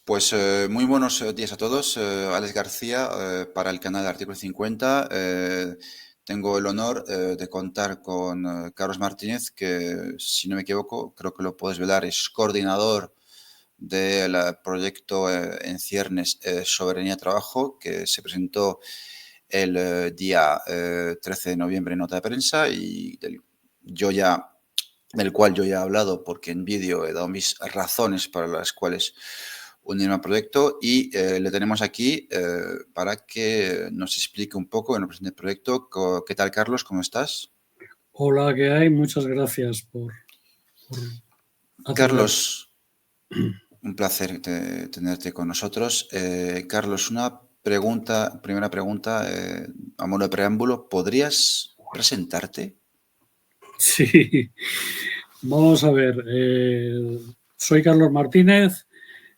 Pues muy buenos días a todos. Alex García para el canal Artículo 50. Tengo el honor de contar con Carlos Martínez, que si no me equivoco, creo que lo puedes ver, es coordinador del proyecto en ciernes Soberanía Trabajo, que se presentó el día 13 de noviembre en nota de prensa y del cual yo ya he hablado porque en vídeo he dado mis razones para las cuales unirme al proyecto y le tenemos aquí para que nos explique un poco, nos presente el proyecto. ¿Qué tal, Carlos? ¿Cómo estás? Hola, ¿qué hay? Muchas gracias por atender. Carlos, un placer tenerte con nosotros. Carlos, primera pregunta, a modo de preámbulo, ¿podrías presentarte? Sí, vamos a ver. Soy Carlos Martínez.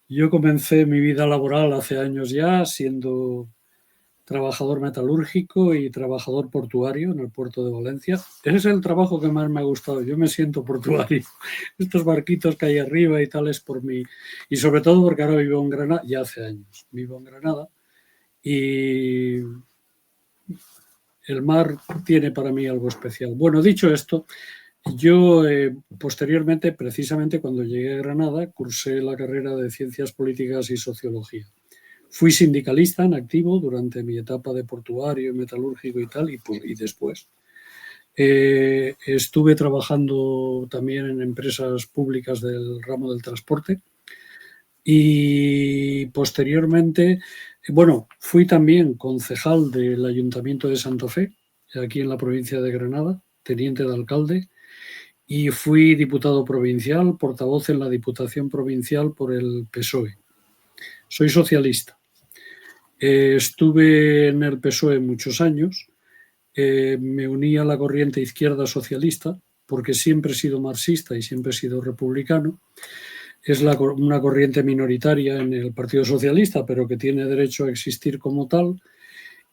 Yo comencé mi vida laboral hace años ya siendo trabajador metalúrgico y trabajador portuario en el puerto de Valencia. Ese es el trabajo que más me ha gustado. Yo me siento portuario. Estos barquitos que hay arriba y tal es por mí. Y sobre todo porque ahora vivo en Granada, ya hace años. Vivo en Granada y el mar tiene para mí algo especial. Bueno, dicho esto, yo posteriormente, precisamente cuando llegué a Granada, cursé la carrera de Ciencias Políticas y Sociología. Fui sindicalista en activo durante mi etapa de portuario, metalúrgico y tal, y después. Estuve trabajando también en empresas públicas del ramo del transporte y posteriormente, bueno, fui también concejal del Ayuntamiento de Santa Fe, aquí en la provincia de Granada, teniente de alcalde, y fui diputado provincial, portavoz en la Diputación Provincial por el PSOE. Soy socialista. Estuve en el PSOE muchos años, me uní a la corriente izquierda socialista porque siempre he sido marxista y siempre he sido republicano. Es una corriente minoritaria en el Partido Socialista, pero que tiene derecho a existir como tal.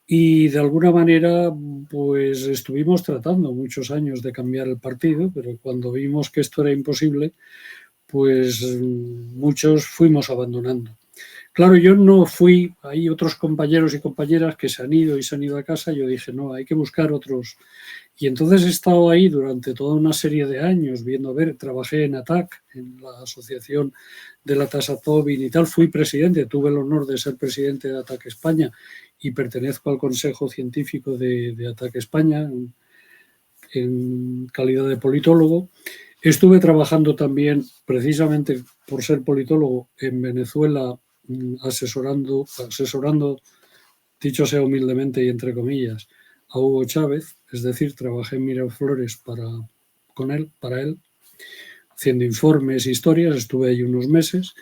Y de alguna manera, pues estuvimos tratando muchos años de cambiar el partido, pero cuando vimos que esto era imposible, pues muchos fuimos abandonando. Claro, yo no fui, hay otros compañeros y compañeras que se han ido y se han ido a casa, yo dije, no, hay que buscar otros. Y entonces he estado ahí durante toda una serie de años viendo, trabajé en ATAC, en la asociación de la tasa Tobin y tal, fui presidente, tuve el honor de ser presidente de ATAC España y pertenezco al Consejo Científico de ATAC España en calidad de politólogo. Estuve trabajando también, precisamente por ser politólogo, en Venezuela, asesorando, dicho sea humildemente y entre comillas, a Hugo Chávez, es decir, trabajé en Miraflores para él, haciendo informes, historias, estuve ahí unos meses.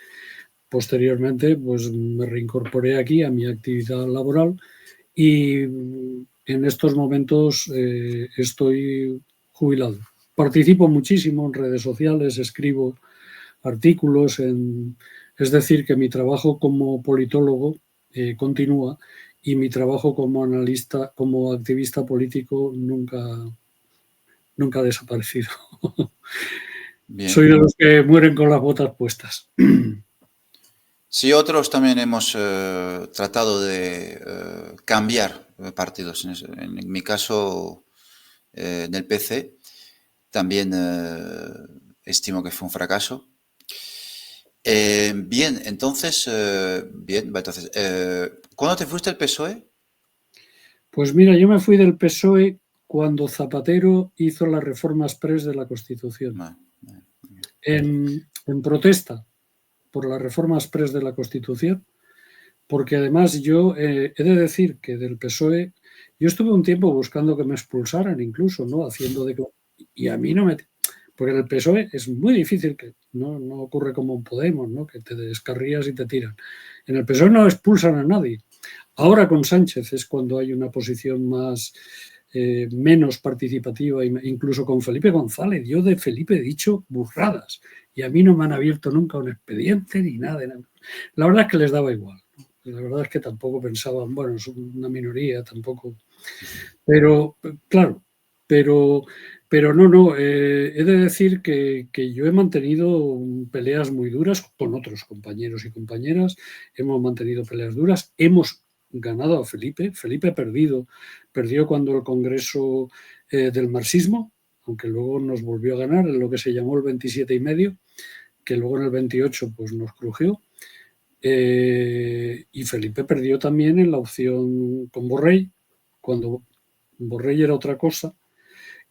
Posteriormente, pues me reincorporé aquí a mi actividad laboral y en estos momentos estoy jubilado. Participo muchísimo en redes sociales, escribo artículos, es decir, que mi trabajo como politólogo continúa y mi trabajo como analista, como activista político nunca ha desaparecido. Bien. Soy de los que mueren con las botas puestas. Sí, otros también hemos tratado de cambiar partidos. En mi caso, en el PC, también estimo que fue un fracaso. Bien, entonces, ¿cuándo te fuiste al PSOE? Pues mira, yo me fui del PSOE cuando Zapatero hizo las reformas exprés de la Constitución. En protesta por las reformas exprés de la Constitución, porque además yo he de decir que del PSOE, yo estuve un tiempo buscando que me expulsaran incluso, ¿no? Haciendo de... Y a mí no me... Porque en el PSOE es muy difícil, que no ocurre como en Podemos, ¿no? Que te descarrías y te tiran. En el PSOE no expulsan a nadie. Ahora con Sánchez es cuando hay una posición más... menos participativa, incluso con Felipe González. Yo de Felipe he dicho burradas y a mí no me han abierto nunca un expediente ni nada de nada. La verdad es que les daba igual. La verdad es que tampoco pensaban, bueno, es una minoría, tampoco. Pero, claro, pero Pero no, he de decir que yo he mantenido peleas muy duras con otros compañeros y compañeras, hemos mantenido peleas duras, hemos ganado a Felipe. Felipe perdió cuando el Congreso del Marxismo, aunque luego nos volvió a ganar en lo que se llamó el 27,5, que luego en el 28 pues nos crujió. Y Felipe perdió también en la opción con Borrell, cuando Borrell era otra cosa,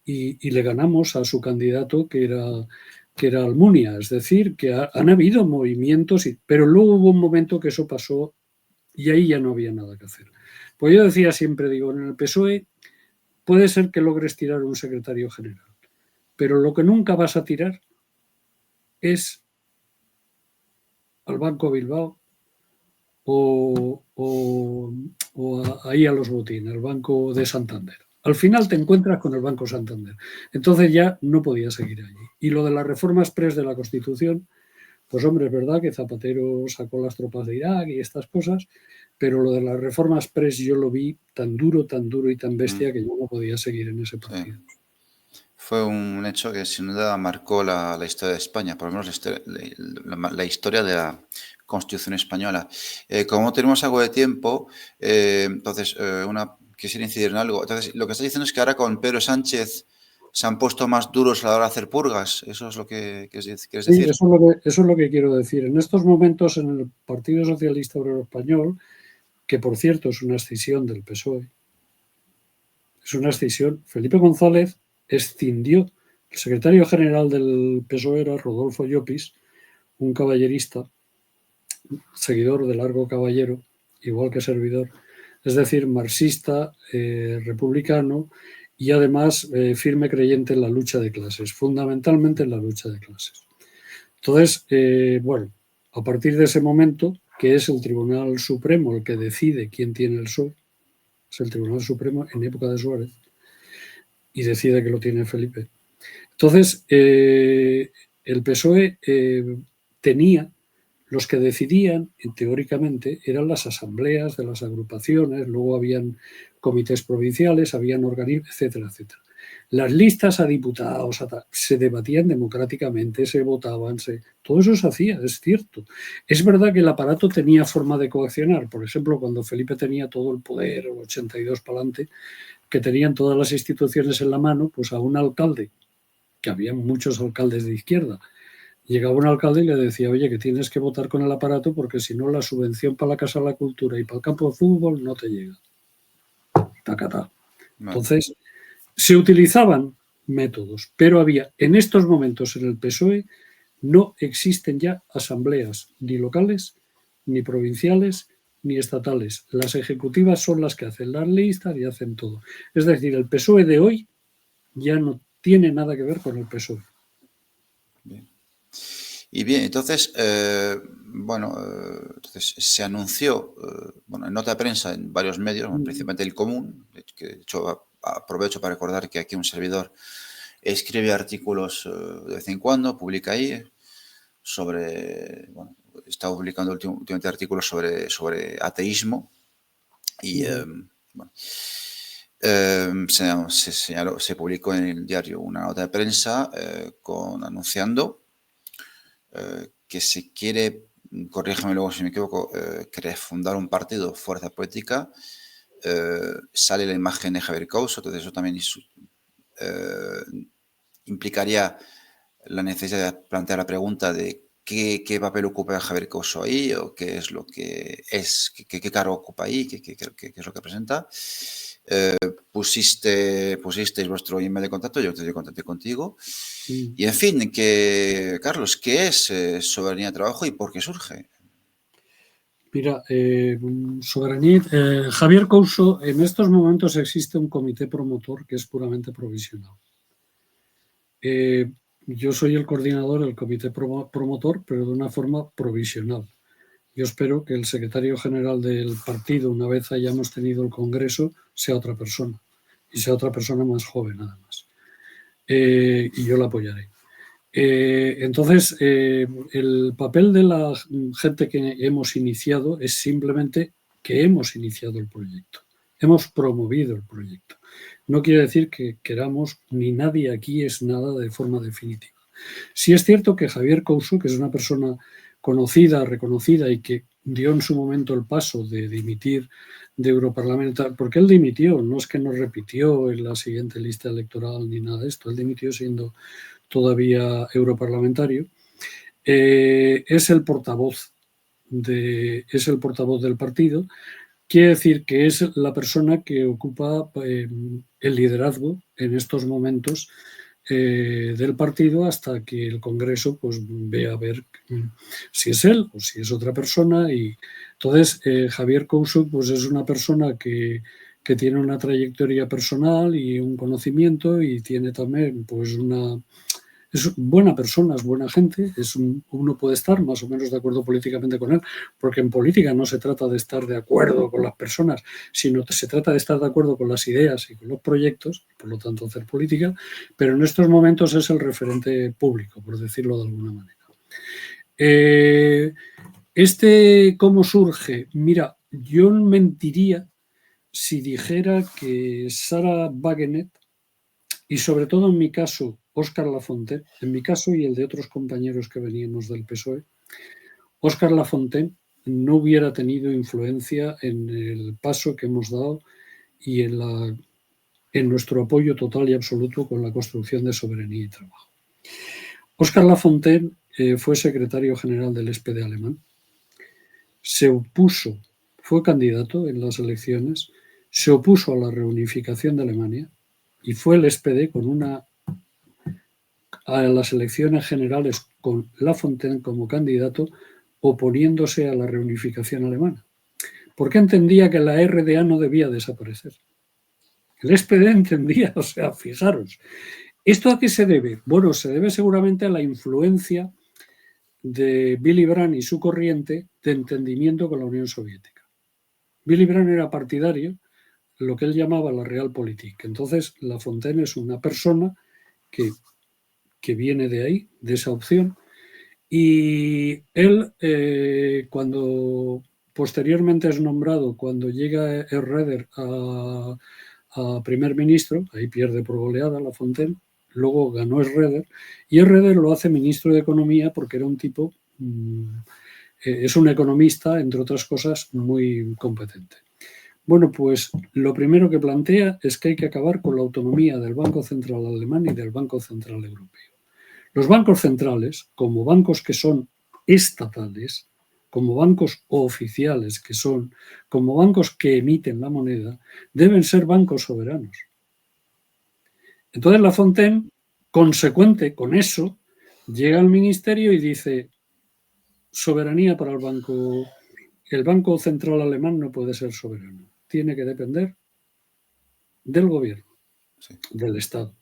y le ganamos a su candidato que era Almunia. Es decir, que han habido movimientos, pero luego hubo un momento que eso pasó y ahí ya no había nada que hacer. Pues yo decía siempre, digo, en el PSOE puede ser que logres tirar un secretario general, pero lo que nunca vas a tirar es al Banco Bilbao o ahí a los botines, al Banco de Santander. Al final te encuentras con el Banco Santander. Entonces ya no podía seguir allí. Y lo de la reforma express de la Constitución, pues hombre, es verdad que Zapatero sacó las tropas de Irak y estas cosas, pero lo de la reforma express yo lo vi tan duro y tan bestia que yo no podía seguir en ese partido. Sí. Fue un hecho que sin duda marcó la historia de España, por lo menos la historia de la Constitución española. Como tenemos algo de tiempo, entonces quisiera incidir en algo. Entonces, lo que está diciendo es que ahora con Pedro Sánchez se han puesto más duros a la hora de hacer purgas. ¿Eso es lo que quieres decir? Sí, eso es lo que quiero decir. En estos momentos en el Partido Socialista Obrero Español, que por cierto es una escisión del PSOE, es una escisión. Felipe González escindió. El secretario general del PSOE era Rodolfo Llopis, un caballerista, seguidor de Largo Caballero, igual que servidor, es decir, marxista, republicano y además firme creyente en la lucha de clases, fundamentalmente en la lucha de clases. Entonces, bueno, a partir de ese momento, que es el Tribunal Supremo el que decide quién tiene el PSOE, es el Tribunal Supremo en época de Suárez, y decide que lo tiene Felipe. Entonces, el PSOE tenía, los que decidían, teóricamente, eran las asambleas de las agrupaciones, luego habían comités provinciales, habían organismos, etcétera, etcétera. Las listas a diputados se debatían democráticamente, se votaban, todo eso se hacía, es cierto. Es verdad que el aparato tenía forma de coaccionar. Por ejemplo, cuando Felipe tenía todo el poder, el 82 para adelante, que tenían todas las instituciones en la mano, pues a un alcalde, que había muchos alcaldes de izquierda, llegaba un alcalde y le decía, oye, que tienes que votar con el aparato porque si no la subvención para la Casa de la Cultura y para el campo de fútbol no te llega. Tacatá. Entonces, se utilizaban métodos, pero había, en estos momentos en el PSOE, no existen ya asambleas ni locales, ni provinciales, ni estatales. Las ejecutivas son las que hacen las listas y hacen todo. Es decir, el PSOE de hoy ya no tiene nada que ver con el PSOE. Bien. Y bien, entonces, entonces se anunció, en nota de prensa en varios medios, principalmente El Común, que de hecho aprovecho para recordar que aquí un servidor escribe artículos de vez en cuando, publica ahí sobre, está publicando últimamente artículos sobre ateísmo y, se publicó en el diario una nota de prensa anunciando que se quiere, corrígeme luego si me equivoco, quiere fundar un partido, Fuerza Poética. Sale la imagen de Javier Couso, entonces eso también implicaría la necesidad de plantear la pregunta de qué papel ocupa Javier Couso ahí, o qué es lo que es, qué cargo ocupa ahí, qué es lo que presenta. Pusisteis vuestro email de contacto, yo te contacté contigo. Y en fin, Carlos, ¿qué es Soberanía de Trabajo y por qué surge? Mira, Soberanía, Javier Couso, en estos momentos existe un comité promotor que es puramente provisional. Yo soy el coordinador del comité promotor, pero de una forma provisional. Yo espero que el secretario general del partido, una vez hayamos tenido el congreso, sea otra persona, y sea otra persona más joven, nada más. Y yo la apoyaré. Entonces, el papel de la gente que hemos iniciado es simplemente que hemos iniciado el proyecto, hemos promovido el proyecto. no quiere decir que queramos, ni nadie aquí es nada de forma definitiva. Sí es cierto que Javier Couso, que es una persona conocida, reconocida y que dio en su momento el paso de dimitir de europarlamentario, porque él dimitió, no es que no repitió en la siguiente lista electoral ni nada de esto, él dimitió siendo todavía europarlamentario, es el portavoz del partido. Quiere decir que es la persona que ocupa el liderazgo en estos momentos del partido hasta que el Congreso pues vea a ver si es él o si es otra persona. Y entonces Javier Couso pues es una persona que tiene una trayectoria personal y un conocimiento, y tiene también pues es buena persona, es buena gente, uno puede estar más o menos de acuerdo políticamente con él, porque en política no se trata de estar de acuerdo con las personas, sino que se trata de estar de acuerdo con las ideas y con los proyectos, por lo tanto hacer política, pero en estos momentos es el referente público, por decirlo de alguna manera. ¿Cómo surge? Mira, yo mentiría si dijera que Sarah Wagener, y sobre todo en mi caso, Óscar Lafontaine, en mi caso y el de otros compañeros que veníamos del PSOE, Óscar Lafontaine no hubiera tenido influencia en el paso que hemos dado y en nuestro apoyo total y absoluto con la construcción de Soberanía y Trabajo. Óscar Lafontaine fue secretario general del SPD alemán, se opuso, fue candidato en las elecciones, se opuso a la reunificación de Alemania y fue el SPD a las elecciones generales con Lafontaine como candidato, oponiéndose a la reunificación alemana, porque entendía que la RDA no debía desaparecer. El SPD entendía, o sea, fijaros. ¿Esto a qué se debe? Bueno, se debe seguramente a la influencia de Willy Brandt y su corriente de entendimiento con la Unión Soviética. Willy Brandt era partidario, lo que él llamaba la Realpolitik. Entonces, Lafontaine es una persona que viene de ahí, de esa opción, y él, cuando posteriormente es nombrado, cuando llega Herreder a primer ministro, ahí pierde por goleada Lafontaine, luego ganó Herreder, y Herreder lo hace ministro de Economía porque era un tipo, es un economista, entre otras cosas, muy competente. Bueno, pues lo primero que plantea es que hay que acabar con la autonomía del Banco Central alemán y del Banco Central europeo. Los bancos centrales, como bancos que son estatales, como bancos oficiales que son, como bancos que emiten la moneda, deben ser bancos soberanos. Entonces Lafontaine, consecuente con eso, llega al ministerio y dice: soberanía para el Banco Central alemán no puede ser soberano, tiene que depender del gobierno, sí, del Estado.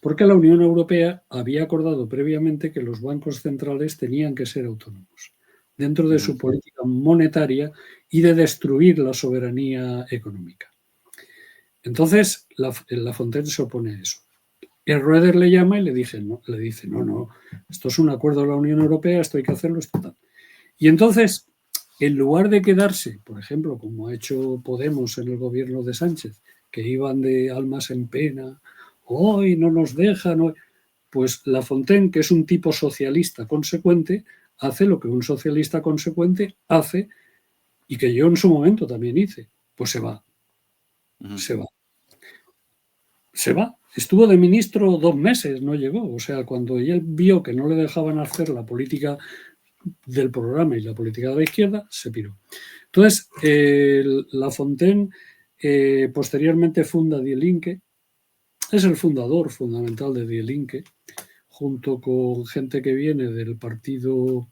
Porque la Unión Europea había acordado previamente que los bancos centrales tenían que ser autónomos dentro de su política monetaria y de destruir la soberanía económica. Entonces, Lafontaine se opone a eso. Herreder le llama y le dice, no, esto es un acuerdo de la Unión Europea, esto hay que hacerlo, esto tal. Y entonces, en lugar de quedarse, por ejemplo, como ha hecho Podemos en el gobierno de Sánchez, que iban de almas en pena, hoy no nos dejan, hoy, pues Lafontaine, que es un tipo socialista consecuente, hace lo que un socialista consecuente hace y que yo en su momento también hice, pues se va. Se va. Estuvo de ministro 2 meses, no llegó. O sea, cuando él vio que no le dejaban hacer la política del programa y la política de la izquierda, se piró. Entonces, Lafontaine posteriormente funda Die Linke, es el fundador fundamental de Die Linke, junto con gente que viene del partido,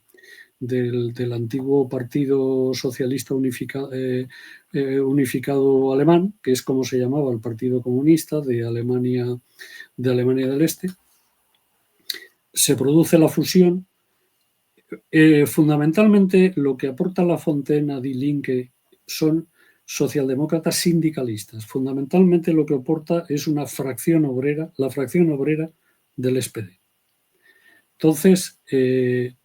del antiguo Partido Socialista Unificado Alemán, que es como se llamaba el Partido Comunista de Alemania del Este. Se produce la fusión. Fundamentalmente lo que aporta Lafontaine a Die Linke son socialdemócratas sindicalistas. Fundamentalmente lo que aporta es una fracción obrera, la fracción obrera del SPD. Entonces, él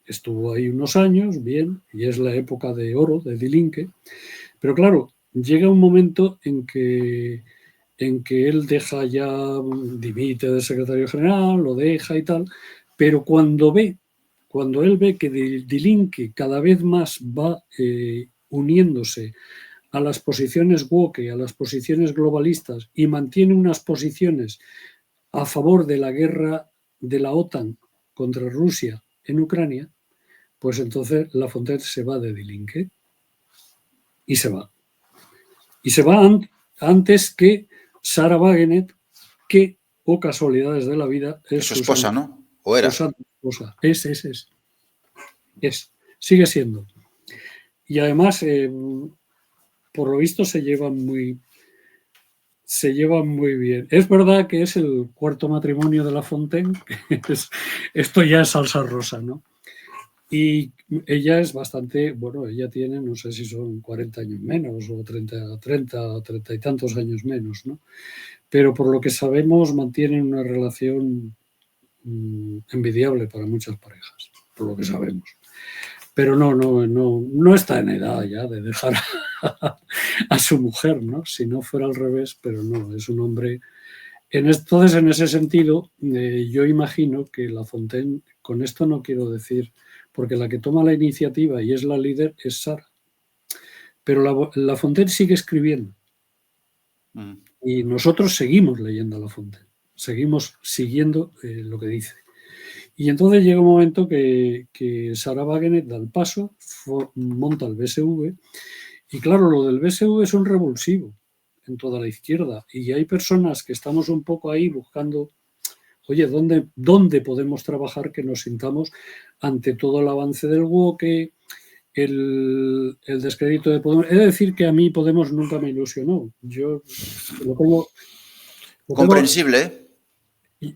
estuvo ahí unos años, bien, y es la época de oro de Die Linke, pero claro, llega un momento en que en que él deja ya, dimite de secretario general, lo deja y tal, pero cuando él ve que Die Linke cada vez más va uniéndose a las posiciones woke, a las posiciones globalistas y mantiene unas posiciones a favor de la guerra de la OTAN contra Rusia en Ucrania, pues entonces Lafontaine se va de Die Linke y se va. Y se va antes que Sarah Wagener, que, o casualidades de la vida, es su esposa, ¿no? ¿O era? Su esposa. Es. Sigue siendo. Y además, por lo visto, se llevan muy bien. Es verdad que es el cuarto matrimonio de Lafontaine, esto ya es salsa rosa, ¿no? Y ella es bastante, bueno, ella tiene, no sé si son 40 años menos o 30 y tantos años menos, ¿no? Pero por lo que sabemos mantienen una relación envidiable para muchas parejas, por lo que sabemos. Pero no está en edad ya de dejar a su mujer, ¿no? Si no fuera al revés, pero no, es un hombre. Entonces, en ese sentido, yo imagino que Lafontaine, con esto no quiero decir, porque la que toma la iniciativa y es la líder es Sara, pero Lafontaine sigue escribiendo y nosotros seguimos leyendo a Lafontaine, seguimos siguiendo lo que dice. Y entonces llega un momento que Sarah Wagener da el paso, monta el BSV, y claro, lo del BSV es un revulsivo en toda la izquierda, y hay personas que estamos un poco ahí buscando, oye, ¿dónde podemos trabajar que nos sintamos ante todo el avance del woke, el descrédito de Podemos? He de decir que a mí Podemos nunca me ilusionó. Yo lo comprensible, ¿eh?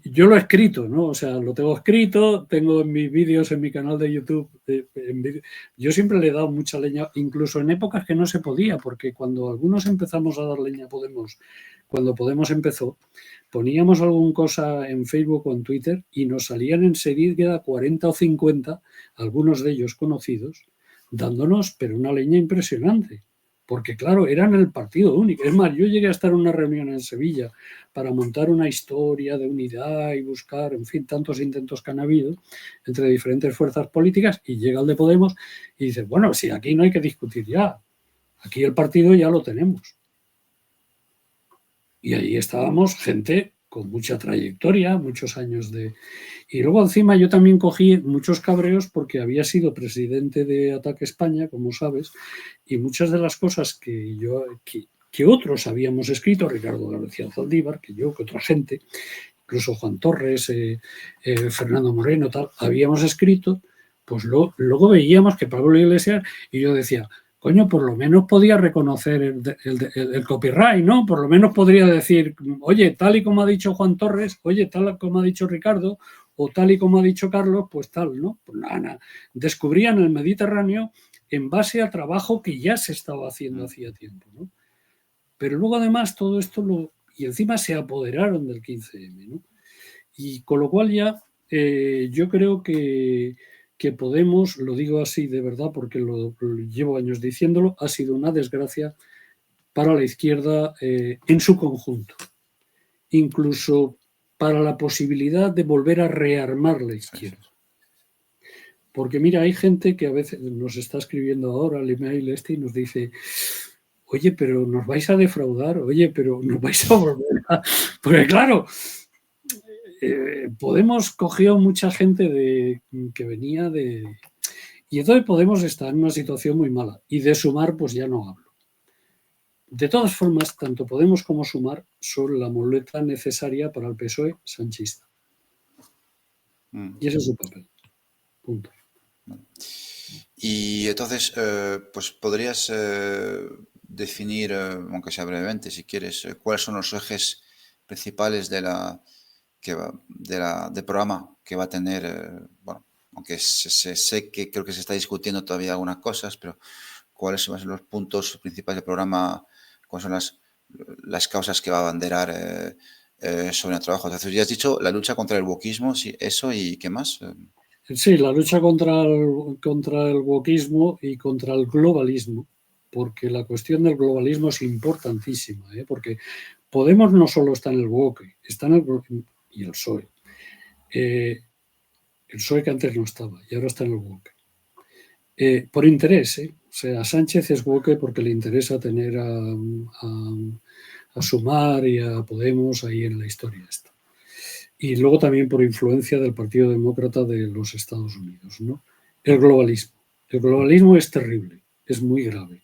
Yo lo he escrito, ¿no? O sea, lo tengo escrito, tengo en mis vídeos, en mi canal de YouTube. Yo siempre le he dado mucha leña, incluso en épocas que no se podía, porque cuando algunos empezamos a dar leña a Podemos, cuando Podemos empezó, poníamos alguna cosa en Facebook o en Twitter y nos salían enseguida 40 o 50, algunos de ellos conocidos, dándonos, pero una leña impresionante. Porque, claro, eran el partido único. Es más, yo llegué a estar en una reunión en Sevilla para montar una historia de unidad y buscar, en fin, tantos intentos que han habido entre diferentes fuerzas políticas, y llega el de Podemos y dice, bueno, si aquí no hay que discutir ya, aquí el partido ya lo tenemos. Y ahí estábamos gente con mucha trayectoria, muchos años de... Y luego encima yo también cogí muchos cabreos porque había sido presidente de Ataque España, como sabes, y muchas de las cosas que otros habíamos escrito, Ricardo García Zaldívar, que yo, que otra gente, incluso Juan Torres, Fernando Moreno, tal, habíamos escrito, pues luego veíamos que Pablo Iglesias, y yo decía, coño, por lo menos podía reconocer el copyright, ¿no? Por lo menos podría decir, oye, tal y como ha dicho Juan Torres, oye, tal como ha dicho Ricardo, o tal y como ha dicho Carlos, pues tal, ¿no? Pues nada, descubrían el Mediterráneo en base a trabajo que ya se estaba haciendo hacía tiempo, ¿no? Pero luego además todo esto y encima se apoderaron del 15M, ¿no? Y con lo cual ya yo creo que Podemos, lo digo así de verdad porque lo llevo años diciéndolo, ha sido una desgracia para la izquierda en su conjunto. Incluso para la posibilidad de volver a rearmar la izquierda. Porque mira, hay gente que a veces nos está escribiendo ahora el email y nos dice, oye, pero nos vais a defraudar, oye, pero nos vais a volver a... Porque claro... Podemos cogió mucha gente que venía de... Y entonces Podemos estar en una situación muy mala. Y de Sumar, pues ya no hablo. De todas formas, tanto Podemos como Sumar son la muleta necesaria para el PSOE sanchista. Y ese es su papel. Punto. Y entonces, pues podrías definir, aunque sea brevemente, si quieres, cuáles son los ejes principales de programa que va a tener, bueno, aunque sé que creo que se está discutiendo todavía algunas cosas, pero cuáles son los puntos principales del programa, cuáles son las causas que va a abanderar sobre el trabajo. Entonces, ya has dicho la lucha contra el wokismo, sí, eso, y ¿qué más? Sí, la lucha contra el wokismo y contra el globalismo, porque la cuestión del globalismo es importantísima, porque Podemos no solo está en el bloque, está en el bloque y el PSOE. El PSOE que antes no estaba y ahora está en el bloque. Por interés, o sea, Sánchez es bloque porque le interesa tener a Sumar y a Podemos ahí en la historia esta. Y luego también por influencia del Partido Demócrata de los Estados Unidos, ¿no? El globalismo. El globalismo es terrible, es muy grave.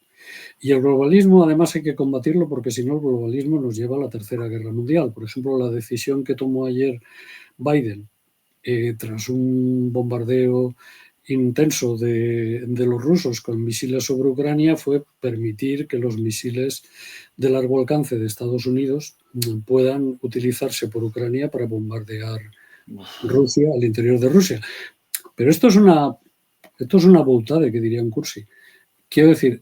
Y el globalismo además hay que combatirlo porque si no el globalismo nos lleva a la Tercera Guerra Mundial. Por ejemplo, la decisión que tomó ayer Biden tras un bombardeo intenso de los rusos con misiles sobre Ucrania fue permitir que los misiles de largo alcance de Estados Unidos puedan utilizarse por Ucrania para bombardear Rusia al interior de Rusia. Pero esto es una boutade, que diría un cursi. Quiero decir,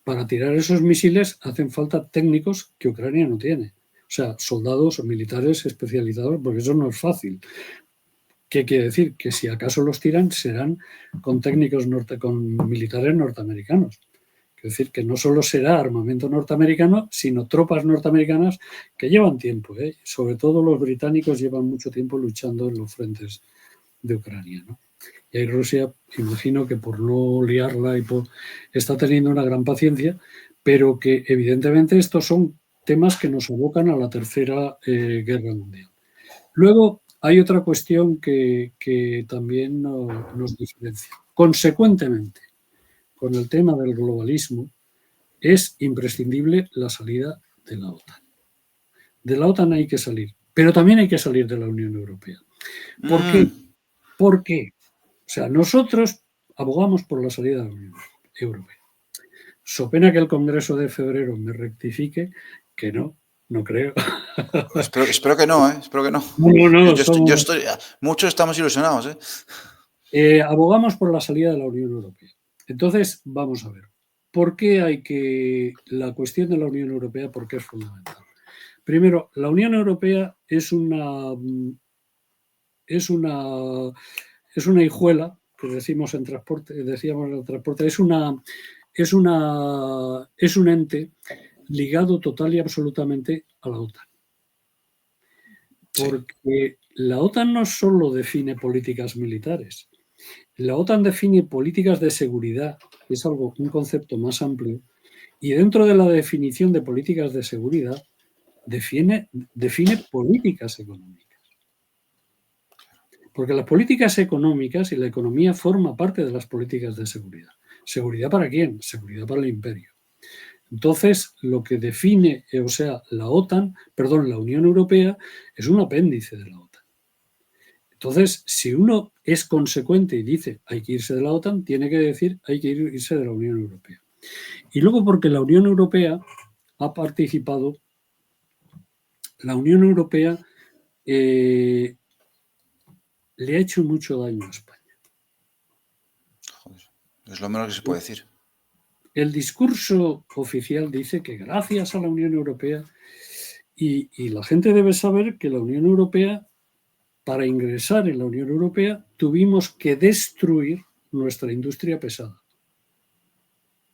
para tirar esos misiles hacen falta técnicos que Ucrania no tiene. O sea, soldados o militares especializados, porque eso no es fácil. ¿Qué quiere decir? Que si acaso los tiran, serán con técnicos con militares norteamericanos. Es decir, que no solo será armamento norteamericano, sino tropas norteamericanas que llevan tiempo. Sobre todo los británicos llevan mucho tiempo luchando en los frentes de Ucrania, ¿no? Y ahí Rusia, imagino que por no liarla está teniendo una gran paciencia, pero que evidentemente estos son temas que nos abocan a la Tercera Guerra Mundial. Luego hay otra cuestión que también nos diferencia. Consecuentemente, con el tema del globalismo, es imprescindible la salida de la OTAN. De la OTAN hay que salir, pero también hay que salir de la Unión Europea. ¿Por qué? ¿Por qué? O sea, nosotros abogamos por la salida de la Unión Europea. So pena que el Congreso de febrero me rectifique, que no creo. Espero que no, espero que no. Muchos estamos ilusionados. Abogamos por la salida de la Unión Europea. Entonces, vamos a ver. ¿Por qué la cuestión de la Unión Europea, por qué es fundamental? Primero, la Unión Europea es una hijuela, que decíamos en transporte, es un ente ligado total y absolutamente a la OTAN. Porque la OTAN no solo define políticas militares, la OTAN define políticas de seguridad, que es un concepto más amplio, y dentro de la definición de políticas de seguridad define políticas económicas. Porque las políticas económicas y la economía forma parte de las políticas de seguridad. ¿Seguridad para quién? Seguridad para el imperio. Entonces, lo que define, la Unión Europea es un apéndice de la OTAN. Entonces, si uno es consecuente y dice hay que irse de la OTAN, tiene que decir hay que irse de la Unión Europea. Y luego porque la Unión Europea ha participado, la Unión Europea le ha hecho mucho daño a España. Joder, es lo menos que se puede decir. El discurso oficial dice que gracias a la Unión Europea, y la gente debe saber que la Unión Europea, para ingresar en la Unión Europea, tuvimos que destruir nuestra industria pesada.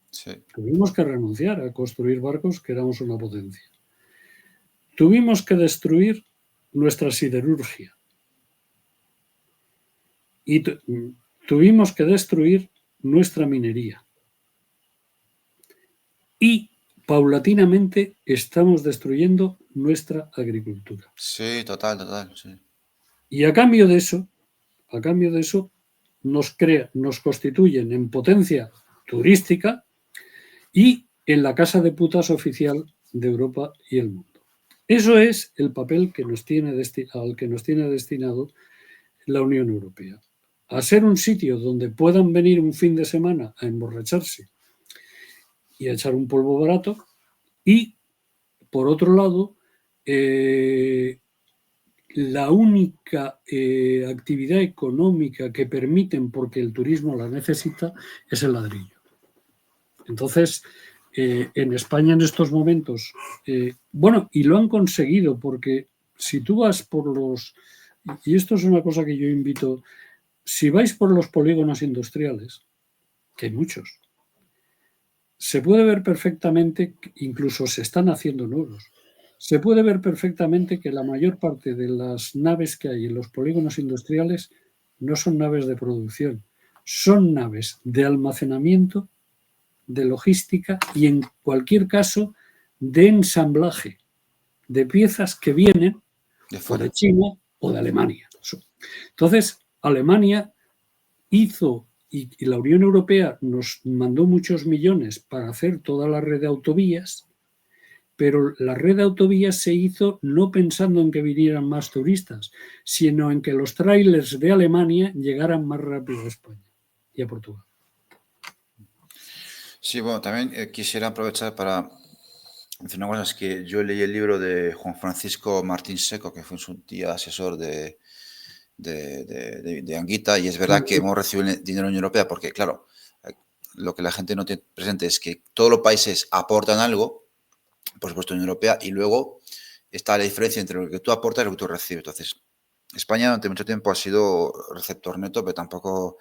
Sí. Tuvimos que renunciar a construir barcos, que éramos una potencia. Tuvimos que destruir nuestra siderurgia. Y tuvimos que destruir nuestra minería. Y paulatinamente estamos destruyendo nuestra agricultura. Sí, total, sí. Y a cambio de eso nos constituyen en potencia turística y en la casa de putas oficial de Europa y el mundo. Eso es el papel al que nos tiene destinado la Unión Europea. A ser un sitio donde puedan venir un fin de semana a emborracharse y a echar un polvo barato, y por otro lado, la única actividad económica que permiten, porque el turismo la necesita, es el ladrillo. Entonces, en España en estos momentos, y lo han conseguido, porque si tú vas por y esto es una cosa que yo invito, si vais por los polígonos industriales, que hay muchos, se puede ver perfectamente, incluso se están haciendo nuevos, se puede ver perfectamente que la mayor parte de las naves que hay en los polígonos industriales no son naves de producción, son naves de almacenamiento, de logística y, en cualquier caso, de ensamblaje de piezas que vienen De o de fuera. China o de Alemania. Entonces, Alemania hizo, y la Unión Europea nos mandó muchos millones para hacer toda la red de autovías, pero la red de autovías se hizo no pensando en que vinieran más turistas, sino en que los trailers de Alemania llegaran más rápido a España y a Portugal. Sí, bueno, también quisiera aprovechar para decir una cosa, es que yo leí el libro de Juan Francisco Martín Seco, que fue en su día asesor de Anguita, y es verdad que hemos recibido dinero de la Unión Europea, porque claro, lo que la gente no tiene presente es que todos los países aportan algo, por supuesto, Unión Europea, y luego está la diferencia entre lo que tú aportas y lo que tú recibes. Entonces, España durante mucho tiempo ha sido receptor neto, pero tampoco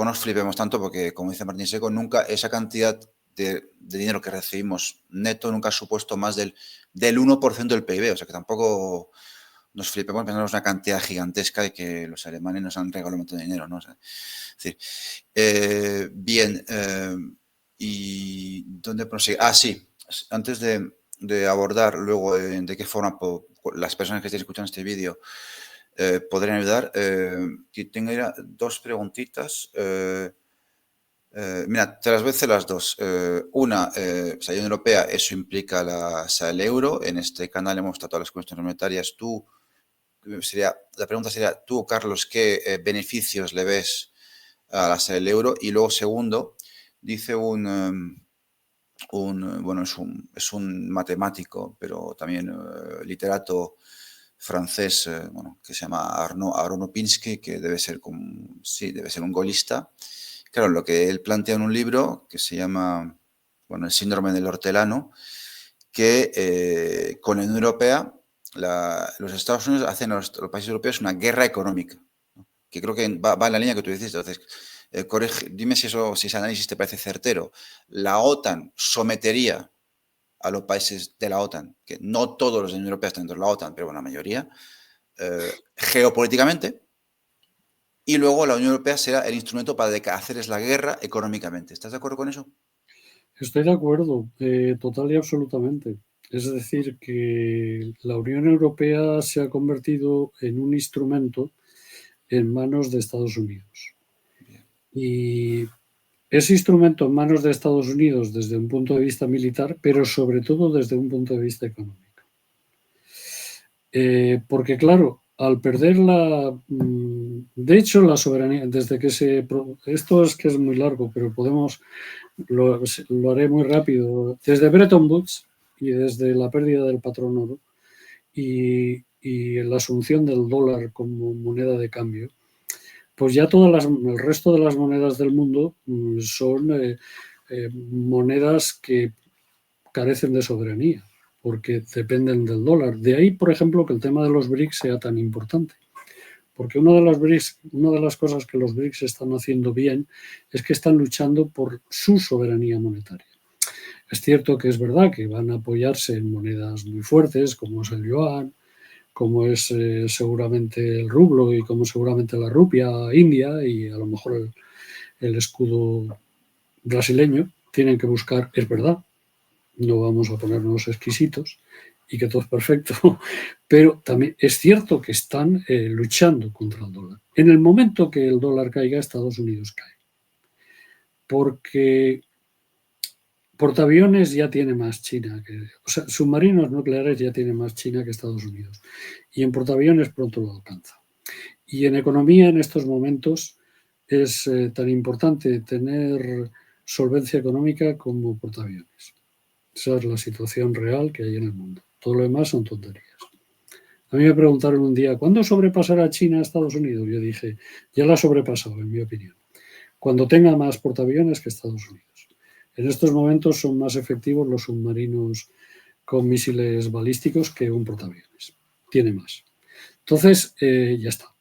nos flipemos tanto porque, como dice Martín Seco, nunca esa cantidad de dinero que recibimos neto nunca ha supuesto más del 1% del PIB. O sea que tampoco nos flipemos pensando que es una cantidad gigantesca y que los alemanes nos han regalado un montón de dinero, ¿no? O sea, es decir, bien, ¿y dónde proseguir? Ah, sí, antes de abordar luego de qué forma las personas que estén escuchando este vídeo podrían ayudar, tengo dos preguntitas. Mira, te las voy a hacer las dos. Una, o sea, Unión Europea, eso implica el euro. En este canal hemos tratado las cuestiones monetarias. La pregunta sería, tú, Carlos, ¿qué beneficios le ves a la salida del euro? Y luego, segundo, dice bueno, es un matemático, pero también literato francés, bueno, que se llama Arnaud Pinsky, que debe ser un golista. Claro, lo que él plantea en un libro que se llama, bueno, El síndrome del hortelano, que con la Unión Europea, los Estados Unidos hacen a los países europeos una guerra económica, ¿no? Que creo que va en la línea que tú dices. Entonces, dime si ese análisis te parece certero. La OTAN sometería a los países de la OTAN, que no todos los de la Unión Europea están dentro de la OTAN, pero bueno, la mayoría, geopolíticamente, y luego la Unión Europea será el instrumento para hacerles la guerra económicamente. ¿Estás de acuerdo con eso? Estoy de acuerdo, total y absolutamente. Es decir, que la Unión Europea se ha convertido en un instrumento en manos de Estados Unidos. Bien. Y ese instrumento en manos de Estados Unidos desde un punto de vista militar, pero sobre todo desde un punto de vista económico. Porque claro, al perder de hecho, la soberanía, desde que esto es que es muy largo, pero lo haré muy rápido. Desde Bretton Woods y desde la pérdida del patrón oro y la asunción del dólar como moneda de cambio, pues ya el resto de las monedas del mundo son monedas que carecen de soberanía, porque dependen del dólar. De ahí, por ejemplo, que el tema de los BRICS sea tan importante. Porque una de las cosas que los BRICS están haciendo bien es que están luchando por su soberanía monetaria. Es cierto que es verdad que van a apoyarse en monedas muy fuertes, como es el yuan, como es seguramente el rublo y como seguramente la rupia india y a lo mejor el escudo brasileño. Tienen que buscar, es verdad, no vamos a ponernos exquisitos y que todo es perfecto, pero también es cierto que están luchando contra el dólar. En el momento que el dólar caiga, Estados Unidos cae. Porque portaaviones ya tiene más China, o sea, submarinos nucleares ya tiene más China que Estados Unidos. Y en portaaviones pronto lo alcanza. Y en economía en estos momentos es tan importante tener solvencia económica como portaaviones. Esa es la situación real que hay en el mundo. Todo lo demás son tonterías. A mí me preguntaron un día, ¿cuándo sobrepasará China a Estados Unidos? Yo dije, ya la ha sobrepasado, en mi opinión. Cuando tenga más portaaviones que Estados Unidos. En estos momentos son más efectivos los submarinos con misiles balísticos que un portaaviones. Tiene más. Entonces, ya está.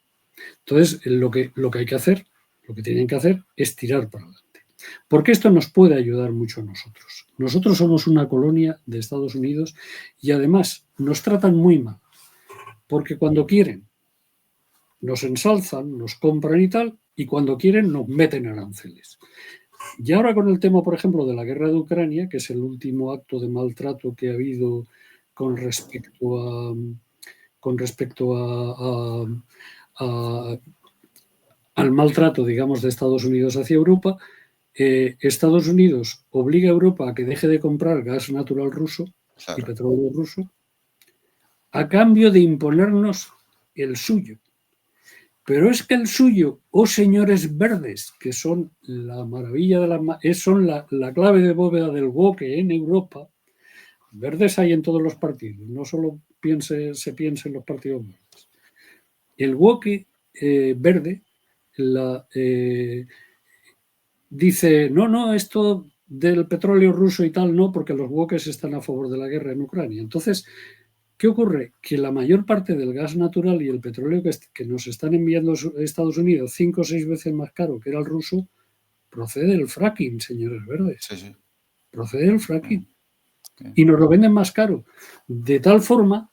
Entonces, lo que hay que hacer, lo que tienen que hacer es tirar para adelante. Porque esto nos puede ayudar mucho a nosotros. Nosotros somos una colonia de Estados Unidos y además nos tratan muy mal, porque cuando quieren nos ensalzan, nos compran y tal, y cuando quieren nos meten aranceles. Y ahora con el tema, por ejemplo, de la guerra de Ucrania, que es el último acto de maltrato que ha habido con respecto al maltrato, digamos, de Estados Unidos hacia Europa, Estados Unidos obliga a Europa a que deje de comprar gas natural ruso y Claro. petróleo ruso a cambio de imponernos el suyo. Pero es que el suyo, señores verdes, que son la maravilla de son la clave de bóveda del woke en Europa, verdes hay en todos los partidos, no solo se piensa en los partidos verdes. El woke verde dice, no, esto del petróleo ruso y tal no, porque los wokes están a favor de la guerra en Ucrania. Entonces, ¿qué ocurre? Que la mayor parte del gas natural y el petróleo que nos están enviando Estados Unidos, 5 o 6 veces más caro que era el ruso, procede del fracking, señores verdes. Sí, sí. Procede del fracking. Y nos lo venden más caro. De tal forma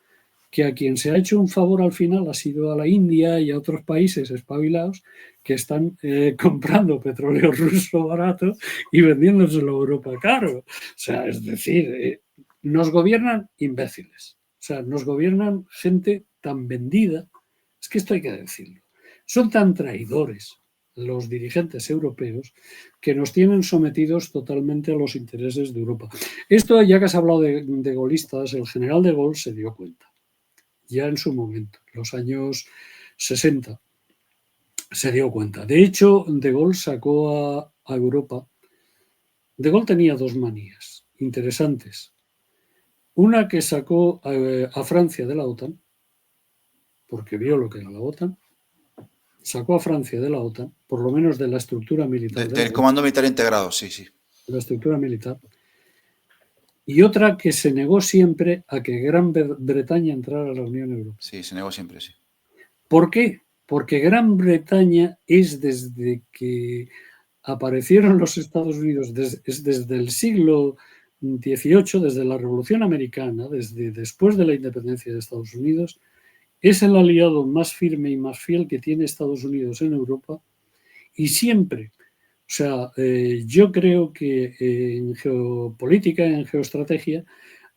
que a quien se ha hecho un favor al final ha sido a la India y a otros países espabilados que están comprando petróleo ruso barato y vendiéndoselo a Europa caro. O sea, es decir, nos gobiernan imbéciles. O sea, nos gobiernan gente tan vendida. Es que esto hay que decirlo. Son tan traidores los dirigentes europeos que nos tienen sometidos totalmente a los intereses de Europa. Esto, ya que has hablado de gaullistas, el general de Gaulle se dio cuenta. Ya en su momento, en los años 60, se dio cuenta. De hecho, De Gaulle sacó a Europa. De Gaulle tenía dos manías interesantes. Una que sacó a Francia de la OTAN, porque vio lo que era la OTAN, sacó a Francia de la OTAN, por lo menos de la estructura militar. Del Comando Militar Integrado, sí, sí. De la estructura militar. Y otra que se negó siempre a que Gran Bretaña entrara a la Unión Europea. Sí, se negó siempre, sí. ¿Por qué? Porque Gran Bretaña es desde que aparecieron los Estados Unidos, desde el siglo XVIII, desde la Revolución Americana, desde después de la independencia de Estados Unidos, es el aliado más firme y más fiel que tiene Estados Unidos en Europa y siempre. O sea, yo creo que en geopolítica, en geoestrategia,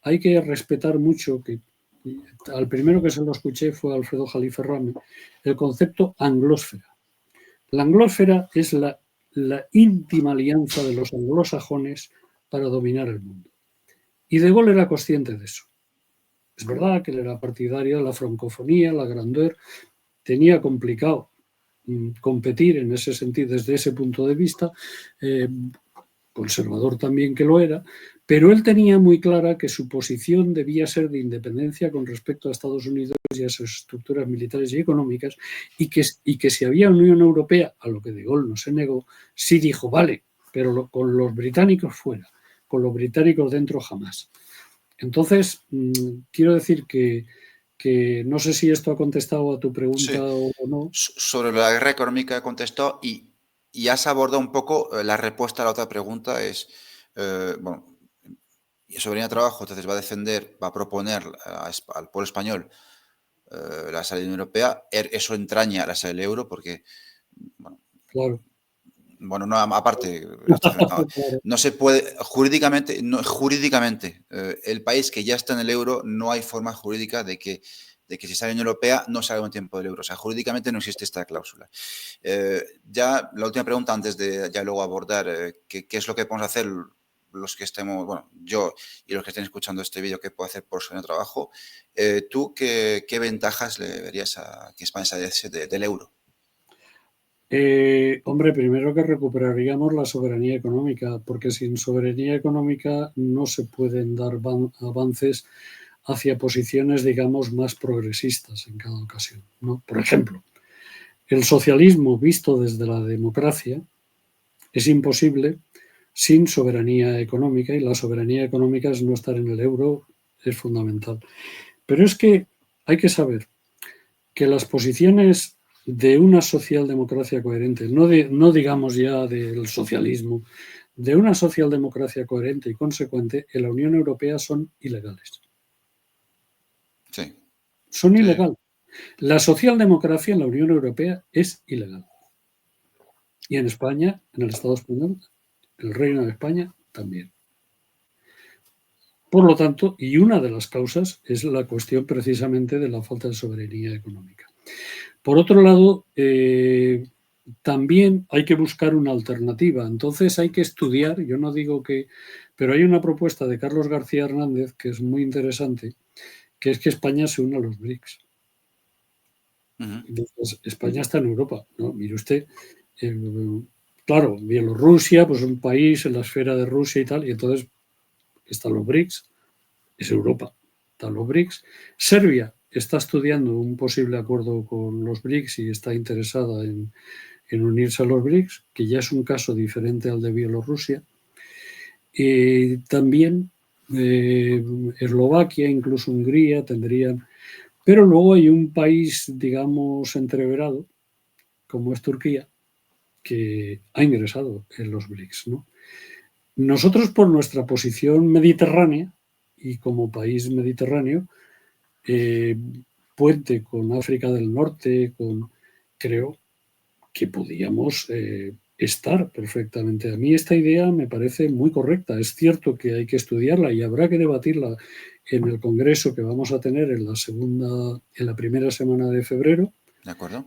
hay que respetar mucho, que al primero que se lo escuché fue Alfredo Jalife Rame, el concepto anglósfera. La anglósfera es la íntima alianza de los anglosajones para dominar el mundo. Y De Gaulle era consciente de eso. Es verdad que él era partidario de la francofonía, la grandeur, tenía complicado competir en ese sentido, desde ese punto de vista, conservador también que lo era, pero él tenía muy clara que su posición debía ser de independencia con respecto a Estados Unidos y a sus estructuras militares y económicas, y que si había Unión Europea, a lo que De Gaulle no se negó, sí dijo, vale, pero con los británicos fuera, con los británicos dentro jamás. Entonces, quiero decir que no sé si esto ha contestado a tu pregunta sí. o no. Sobre la guerra económica he contestado y has abordado un poco la respuesta a la otra pregunta. Es, bueno, soberanía de trabajo, entonces va a defender, va a proponer al pueblo español la salida de la Unión Europea. Eso entraña la salida del euro porque, bueno, claro. Bueno, no, aparte, no se puede, jurídicamente, el país que ya está en el euro, no hay forma jurídica de que si sale la Unión Europea no salga un tiempo del euro. O sea, jurídicamente no existe esta cláusula. Ya la última pregunta, antes de ya luego abordar qué es lo que podemos hacer los que estemos, bueno, yo y los que estén escuchando este vídeo, qué puedo hacer por su trabajo. ¿Tú qué ventajas le verías a que España saliese del euro? Hombre, primero que recuperaríamos la soberanía económica, porque sin soberanía económica no se pueden dar avances hacia posiciones, digamos, más progresistas en cada ocasión, ¿no? Por ejemplo, el socialismo visto desde la democracia es imposible sin soberanía económica, y la soberanía económica es no estar en el euro, es fundamental. Pero es que hay que saber que las posiciones de una socialdemocracia coherente, no digamos ya del socialismo, de una socialdemocracia coherente y consecuente, en la Unión Europea son ilegales. Sí, Son sí, ilegales. La socialdemocracia en la Unión Europea es ilegal. Y en España, en el Estado español, el Reino de España también. Por lo tanto, y una de las causas es la cuestión precisamente de la falta de soberanía económica. Por otro lado, también hay que buscar una alternativa. Entonces hay que estudiar, yo no digo que, pero hay una propuesta de Carlos García Hernández que es muy interesante, que es que España se una a los BRICS. Entonces, España está en Europa, ¿no? Mire usted, claro, Bielorrusia, pues un país en la esfera de Rusia y tal, y entonces están los BRICS, es Europa, están los BRICS. Serbia está estudiando un posible acuerdo con los BRICS y está interesada en unirse a los BRICS, que ya es un caso diferente al de Bielorrusia. Y también Eslovaquia, incluso Hungría tendrían. Pero luego hay un país, digamos, entreverado, como es Turquía, que ha ingresado en los BRICS, ¿no? Nosotros, por nuestra posición mediterránea y como país mediterráneo, puente con África del Norte, creo que podíamos estar perfectamente. A mí esta idea me parece muy correcta. Es cierto que hay que estudiarla y habrá que debatirla en el congreso que vamos a tener en la primera semana de febrero. ¿de acuerdo?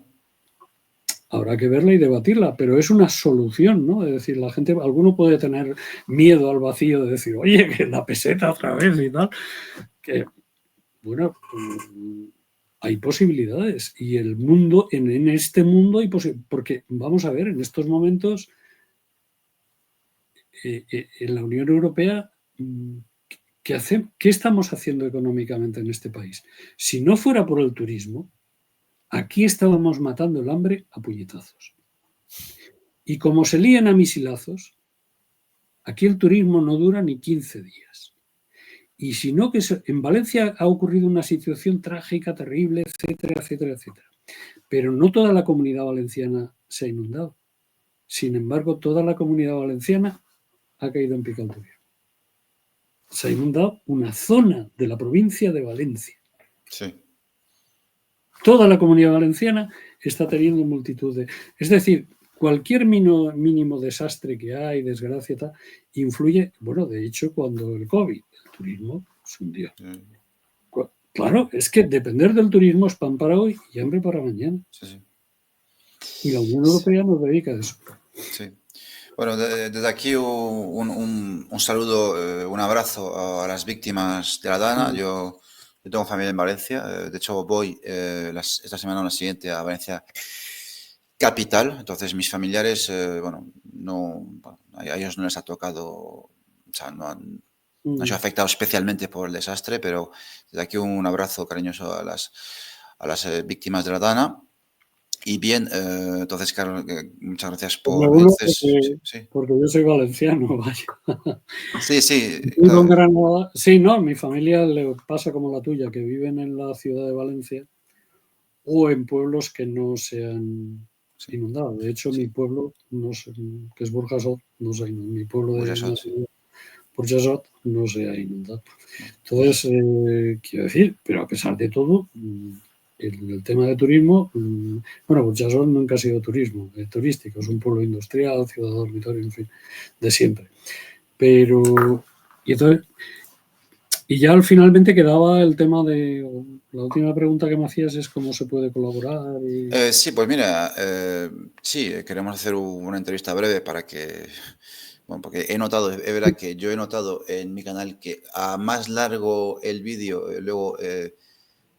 Habrá que verla y debatirla, pero es una solución, ¿no? Es decir, la gente, alguno puede tener miedo al vacío de decir, oye, que la peseta otra vez y tal, que, bueno, hay posibilidades y el mundo, en este mundo hay posibilidades, porque vamos a ver, en estos momentos, en la Unión Europea, ¿qué estamos haciendo económicamente en este país? Si no fuera por el turismo, aquí estábamos matando el hambre a puñetazos. Y como se lían a misilazos, aquí el turismo no dura ni 15 días. Y si no, que en Valencia ha ocurrido una situación trágica, terrible, etcétera, etcétera, etcétera. Pero no toda la comunidad valenciana se ha inundado. Sin embargo, toda la comunidad valenciana ha caído en pico al turismo. Se ha inundado una zona de la provincia de Valencia. Sí. Toda la comunidad valenciana está teniendo multitud de... Es decir, cualquier mínimo desastre que hay, desgracia, tal, influye. Bueno, de hecho, cuando el COVID, el turismo se hundió. Claro, es que depender del turismo es pan para hoy y hambre para mañana. Sí. Y la Unión Europea nos dedica a eso. Sí. Bueno, desde aquí un saludo, un abrazo a las víctimas de la Dana. Yo tengo familia en Valencia. De hecho, voy esta semana o la siguiente a Valencia capital. Entonces, mis familiares, a ellos no les ha tocado, o sea, no han sido afectados especialmente por el desastre, pero desde aquí un abrazo cariñoso a las víctimas de la Dana. Y bien, entonces, Carlos, muchas gracias por... Porque yo soy valenciano, vaya. Sí, sí. Vivo en Granada. Sí, no, mi familia le pasa como la tuya, que viven en la ciudad de Valencia o en pueblos que no se han inundado. De hecho, mi pueblo, que es Burjasot, no se ha inundado. Mi pueblo de Burjasot no se ha inundado. Entonces, quiero decir, pero a pesar de todo, el tema de turismo, bueno, Burjasot nunca ha sido turístico, es un pueblo industrial, ciudad dormitorio, en fin, de siempre. Pero, y ya finalmente quedaba el tema de, la última pregunta que me hacías es cómo se puede colaborar. Sí, pues mira, sí, queremos hacer una entrevista breve para que, bueno, porque es verdad que yo he notado en mi canal que a más largo el vídeo, luego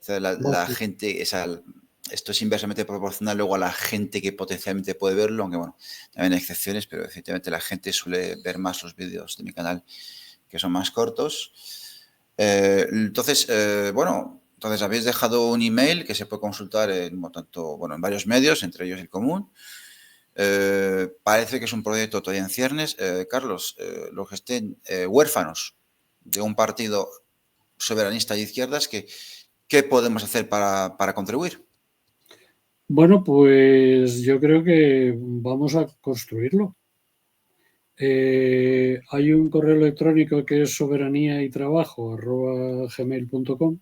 la gente, esto es inversamente proporcional luego a la gente que potencialmente puede verlo, aunque bueno, también hay excepciones, pero efectivamente la gente suele ver más los vídeos de mi canal que son más cortos. Entonces habéis dejado un email que se puede consultar en varios medios, entre ellos el común. Parece que es un proyecto todavía en ciernes. Carlos, los que estén huérfanos de un partido soberanista de izquierdas, ¿qué podemos hacer para contribuir? Bueno, pues yo creo que vamos a construirlo. Hay un correo electrónico que es soberanía-y-trabajo@gmail.com,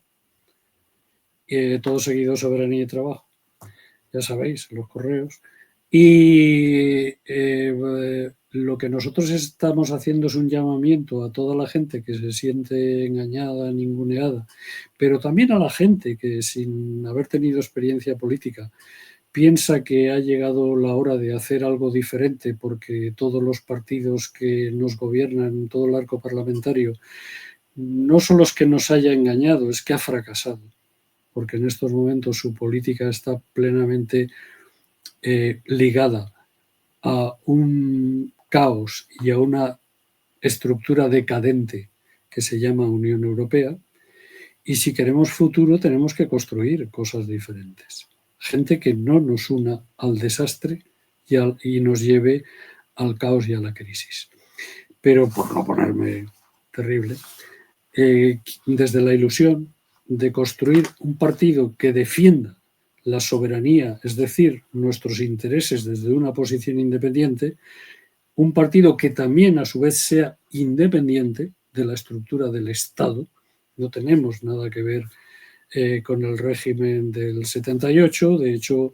todo seguido soberanía y trabajo, ya sabéis, los correos. Y lo que nosotros estamos haciendo es un llamamiento a toda la gente que se siente engañada, ninguneada, pero también a la gente que sin haber tenido experiencia política piensa que ha llegado la hora de hacer algo diferente porque todos los partidos que nos gobiernan, todo el arco parlamentario, no son los que nos haya engañado, es que ha fracasado, porque en estos momentos su política está plenamente ligada a un caos y a una estructura decadente que se llama Unión Europea. Y si queremos futuro, tenemos que construir cosas diferentes. Gente que no nos una al desastre y nos lleve al caos y a la crisis. Pero por no ponerme terrible, desde la ilusión de construir un partido que defienda la soberanía, es decir, nuestros intereses desde una posición independiente, un partido que también a su vez sea independiente de la estructura del Estado. No tenemos nada que ver con el régimen del 78. De hecho,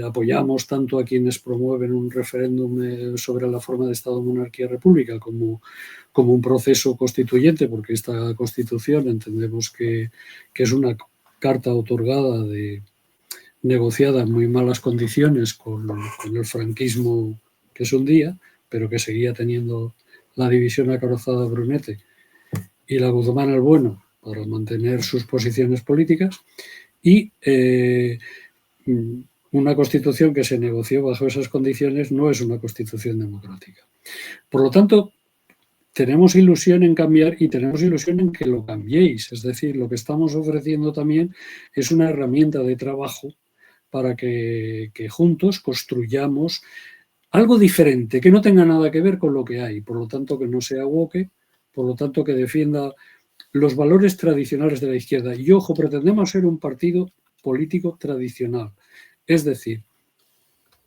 apoyamos tanto a quienes promueven un referéndum sobre la forma de Estado, monarquía, república como un proceso constituyente, porque esta Constitución entendemos que es una carta otorgada negociada en muy malas condiciones con el franquismo que es un día, pero que seguía teniendo la división acorazada Brunete y la Guzmán el Bueno para mantener sus posiciones políticas, y una constitución que se negoció bajo esas condiciones no es una constitución democrática. Por lo tanto, tenemos ilusión en cambiar y tenemos ilusión en que lo cambiéis. Es decir, lo que estamos ofreciendo también es una herramienta de trabajo para que juntos construyamos algo diferente, que no tenga nada que ver con lo que hay, por lo tanto que no sea woke, por lo tanto que defienda los valores tradicionales de la izquierda. Y ojo, pretendemos ser un partido político tradicional, es decir,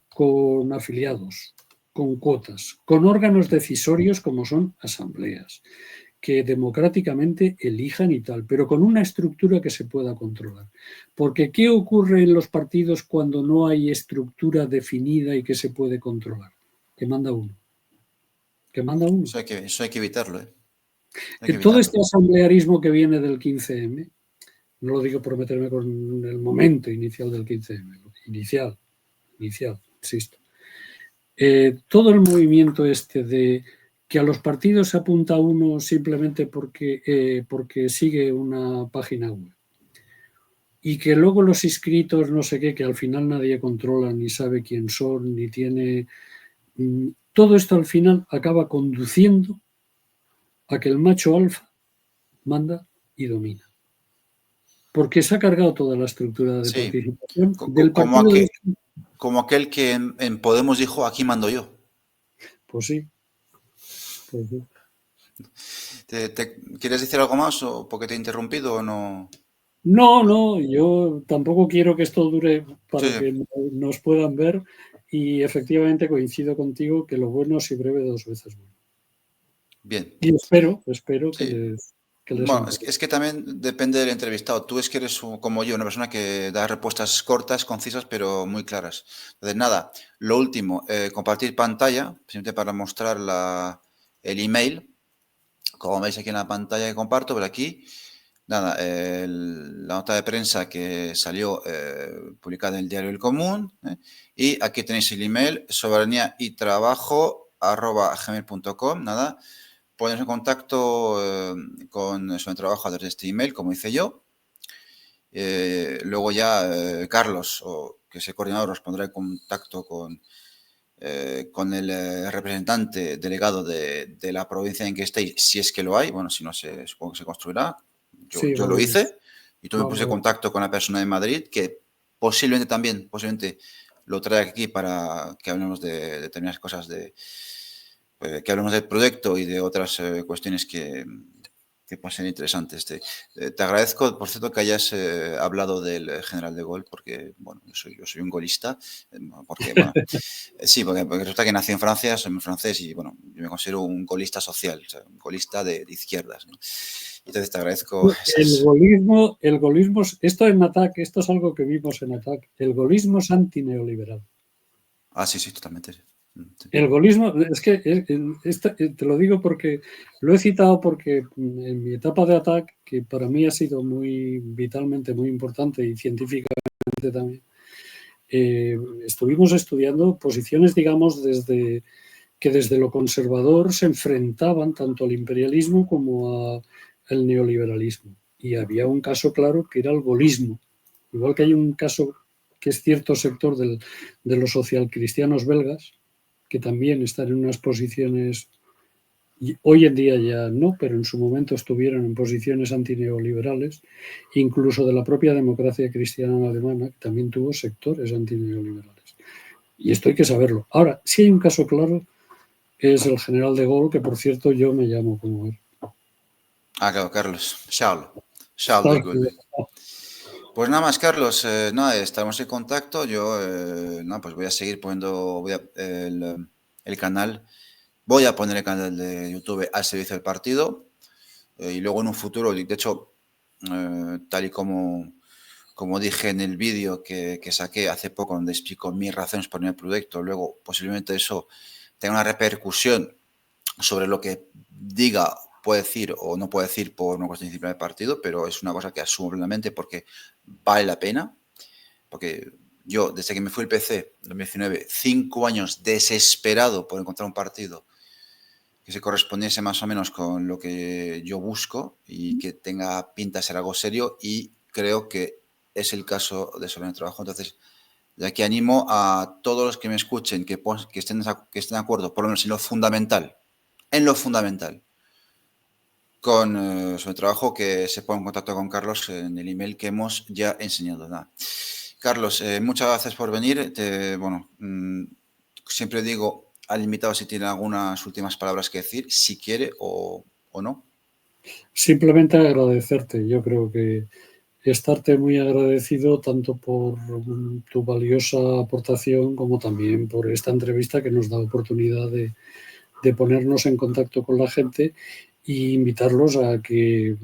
con afiliados, con cuotas, con órganos decisorios como son asambleas, que democráticamente elijan y tal, pero con una estructura que se pueda controlar. Porque ¿qué ocurre en los partidos cuando no hay estructura definida y que se puede controlar? Que manda uno. Que manda uno. Eso hay que evitarlo, ¿eh? Hay que Todo evitarlo. este asamblearismo que viene del 15M, no lo digo por meterme con el momento inicial del 15M, inicial, insisto. Todo el movimiento este de que a los partidos se apunta uno simplemente porque sigue una página web y que luego los inscritos no sé qué, que al final nadie controla ni sabe quién son, ni tiene... Todo esto al final acaba conduciendo a que el macho alfa manda y domina. Porque se ha cargado toda la estructura de Sí, participación del partido de... como aquel que en Podemos dijo, aquí mando yo. Pues sí, pues sí. ¿Quieres decir algo más o porque te he interrumpido o no? No, yo tampoco quiero que esto dure Sí, para sí. que nos puedan ver, y efectivamente coincido contigo que lo bueno si breve dos veces bueno. Bien. Y espero Sí. que les Bueno, interese. es que también depende del entrevistado. Tú es que eres como yo, una persona que da respuestas cortas, concisas, pero muy claras. Entonces, nada, lo último, compartir pantalla, simplemente para mostrar el email. Como veis aquí en la pantalla que comparto, por aquí, nada, la nota de prensa que salió publicada en el diario El Común, y aquí tenéis el email, soberanía-y-trabajo@gmail.com, nada, poneros en contacto con su trabajo a través de este email, como hice yo. Luego ya Carlos, que es el coordinador, os pondrá en contacto con el representante delegado de la provincia en que estéis, si es que lo hay. Bueno, si no, supongo que se construirá. Sí, Yo lo hice y tú me puse en vamos. contacto con la persona de Madrid, que posiblemente lo trae aquí para que hablemos de determinadas cosas, que hablemos del proyecto y de otras cuestiones puede ser interesante. Te agradezco, por cierto, que hayas hablado del general de Gaulle, porque, bueno, yo soy un golista, porque, bueno, sí, porque resulta que nací en Francia, soy muy francés y, bueno, yo me considero un golista social, o sea, un golista de izquierdas, ¿no? Entonces te agradezco esas... El golismo, esto en ATAC, esto es algo que vimos en ATAC, el golismo es antineoliberal. Ah, sí, sí, totalmente. Sí. El golismo, es que te lo digo porque lo he citado porque en mi etapa de ATAC, que para mí ha sido muy vitalmente muy importante y científicamente también, estuvimos estudiando posiciones, digamos, desde lo conservador se enfrentaban tanto al imperialismo como al neoliberalismo. Y había un caso claro que era el golismo. Igual que hay un caso que es cierto sector de los socialcristianos belgas, que también están en unas posiciones, y hoy en día ya no, pero en su momento estuvieron en posiciones antineoliberales, incluso de la propia democracia cristiana alemana, que también tuvo sectores antineoliberales. Y esto hay que saberlo. Ahora, si hay un caso claro, es el general de Gaulle, que por cierto yo me llamo como él. Ah, claro, Carlos. Charles. Charles de Gaulle. Pues nada más, Carlos. Nada, estamos en contacto. Yo, nada, pues voy a seguir poniendo el canal. Voy a poner el canal de YouTube al servicio del partido. Y luego en un futuro, de hecho, tal y como dije en el vídeo que saqué hace poco, donde explico mis razones por el proyecto, luego posiblemente eso tenga una repercusión sobre lo que diga, puede decir o no puede decir por una cuestión disciplinaria del partido, pero es una cosa que asumo plenamente porque vale la pena. Porque yo, desde que me fui el PC en 2019, 5 años desesperado por encontrar un partido que se correspondiese más o menos con lo que yo busco y que tenga pinta de ser algo serio, y creo que es el caso de Soberano Trabajo. Entonces, de aquí animo a todos los que me escuchen que estén de acuerdo, por lo menos en lo fundamental, con su trabajo, que se ponga en contacto con Carlos en el email que hemos ya enseñado. Nada. Carlos, muchas gracias por venir. Bueno, siempre digo al invitado si tiene algunas últimas palabras que decir, si quiere o no. Simplemente agradecerte. Yo creo que estarte muy agradecido tanto por tu valiosa aportación como también por esta entrevista que nos da oportunidad de ponernos en contacto con la gente e invitarlos a que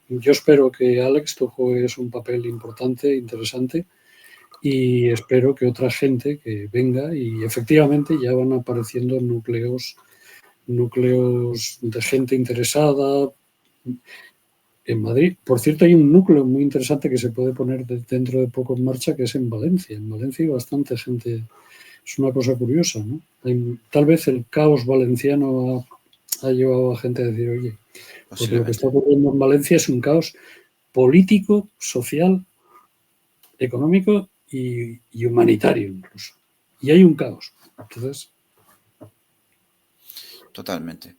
yo espero que Alex tú juegues un papel importante, interesante, y espero que otra gente que venga, y efectivamente ya van apareciendo núcleos de gente interesada en Madrid. Por cierto, hay un núcleo muy interesante que se puede poner dentro de poco en marcha, que es en Valencia. En Valencia hay bastante gente. Es una cosa curiosa, ¿no? Tal vez el caos valenciano ha llevado a gente a decir, oye, pues lo que está Posiblemente. ocurriendo en Valencia es un caos político, social, económico y humanitario incluso. Y hay un caos. Entonces, Totalmente.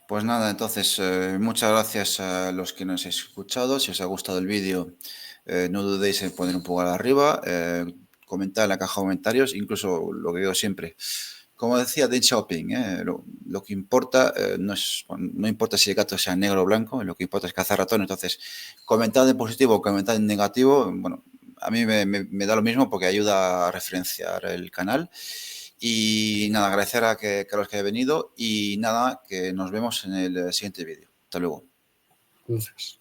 Pues nada, entonces, muchas gracias a los que nos habéis escuchado. Si os ha gustado el vídeo, no dudéis en poner un poco arriba, comentar en la caja de comentarios, incluso lo que digo siempre. Como decía Deng Xiaoping, lo que importa no importa si el gato sea negro o blanco, lo que importa es cazar ratones. Entonces, comentar en positivo o comentar en negativo, bueno, a mí me da lo mismo porque ayuda a referenciar el canal. Y nada, agradecer a Carlos que haya venido, y nada, que nos vemos en el siguiente vídeo. Hasta luego. entonces